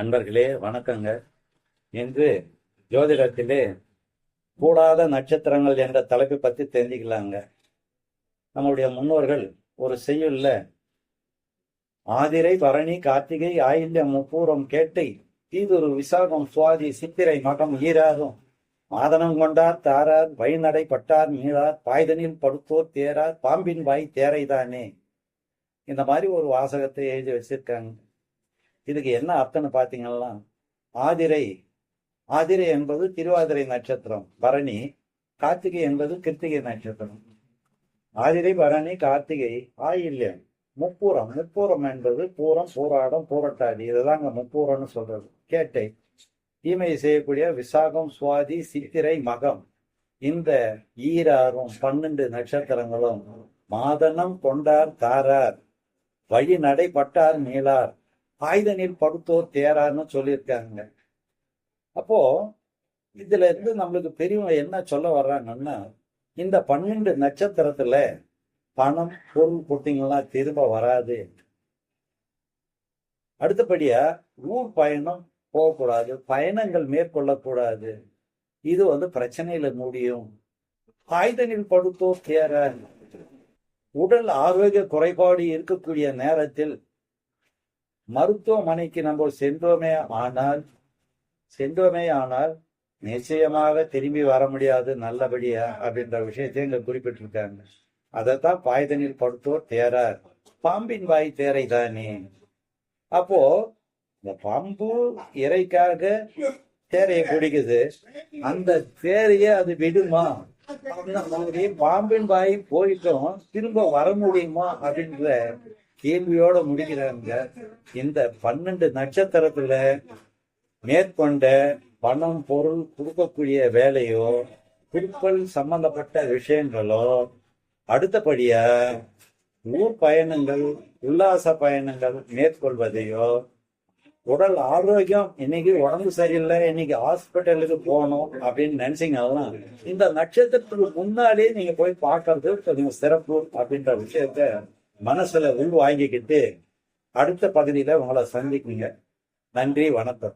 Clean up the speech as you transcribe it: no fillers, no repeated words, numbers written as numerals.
அன்பர்களே வணக்கங்க. இன்று ஜோதிடத்திலே கூடாத நட்சத்திரங்கள் என்ற தலைப்பை பற்றி தெரிஞ்சுக்கலாங்க. நம்முடைய முன்னோர்கள் ஒரு செய்யுள்ல ஆதிரை பரணி கார்த்திகை ஆயில்யம் முப்பூரம் கேட்டை தீதுரு விசாகம் சுவாதி சித்திரை மகம் ஈராகும் மாதனம் கொண்டார் தாரார் வழிநடை பட்டார் மீளார் பாய்தனில் படுத்தோர் தேரார் பாம்பின் வாய் தேரைதானே. இந்த மாதிரி ஒரு வாசகத்தை எழுதி வச்சிருக்காங்க. இதுக்கு என்ன அர்த்தம்னு பார்த்தீங்கன்னா, ஆதிரை என்பது திருவாதிரை நட்சத்திரம், பரணி, கார்த்திகை என்பது கிருத்திகை நட்சத்திரம். ஆதிரை பரணி கார்த்திகை ஆயில்யம் முப்பூரம் என்பது பூரம் பூராடம் பூரட்டாதி, இதுதாங்க முப்பூரம்னு சொல்றது. கேட்டை தீமை செய்யக்கூடிய விசாகம் சுவாதி சித்திரை மகம், இந்த ஈராறும் 12 நட்சத்திரங்களும் மாதனம் கொண்டார் தாரார் வழி நடைபட்டார் மீளார் ஆயுதனில் படுத்தோர் தேரான்னு சொல்லியிருக்காங்க. அப்போ இதுல இருந்து நம்மளுக்கு பெரியவங்க என்ன சொல்ல வர்றாங்கன்னா, இந்த 12 நட்சத்திரத்துல பணம் பொருள் கொடுத்தீங்கன்னா திரும்ப வராது. அடுத்தபடியா ஊர் பயணம் போகக்கூடாது, பயணங்கள் மேற்கொள்ளக்கூடாது. இது பிரச்சனையில முடியும். ஆயுதனில் படுத்தோர் தேரார், உடல் ஆரோக்கிய குறைபாடு இருக்கக்கூடிய நேரத்தில் மருத்துவமனைக்கு நம்ம சென்றோமே ஆனால் நிச்சயமாக திரும்பி வர முடியாது நல்லபடியா அப்படின்ற விஷயத்தை இங்க குறிப்பிட்டிருக்காங்க. அதைத்தான் பாய்தனில் படுத்தோர் தேரார் பாம்பின் வாய் தேரை தானே. அப்போ இந்த பாம்பு இறைக்காக தேரையை குடிக்குது, அந்த தேரைய அது விடுமா? பாம்பின் வாய் போயிட்டோம் திரும்ப வர முடியுமா அப்படின்ற கேள்வியோட முடிக்கிறாங்க. இந்த 12 நட்சத்திரத்துல மேற்கொண்ட பணம் பொருள் கொடுக்கக்கூடிய வேலையோ, குடுப்பல் சம்பந்தப்பட்ட விஷயங்களோ, அடுத்தபடியா ஊர் பயணங்கள் உல்லாச பயணங்கள் மேற்கொள்வதையோ, உடல் ஆரோக்கியம் இன்னைக்கு உடம்பு சரியில்லை இன்னைக்கு ஹாஸ்பிட்டலுக்கு போகணும் அப்படின்னு நினைச்சீங்கன்னா இந்த நட்சத்திரத்துக்கு முன்னாலே நீங்க போய் பார்க்கறது கொஞ்சம் சிறப்பு அப்படின்ற விஷயத்த மனசுல உள் வாங்கிக்கிட்டு அடுத்த பகுதியில உங்களை சந்திக்குங்க. நன்றி, வணக்கம்.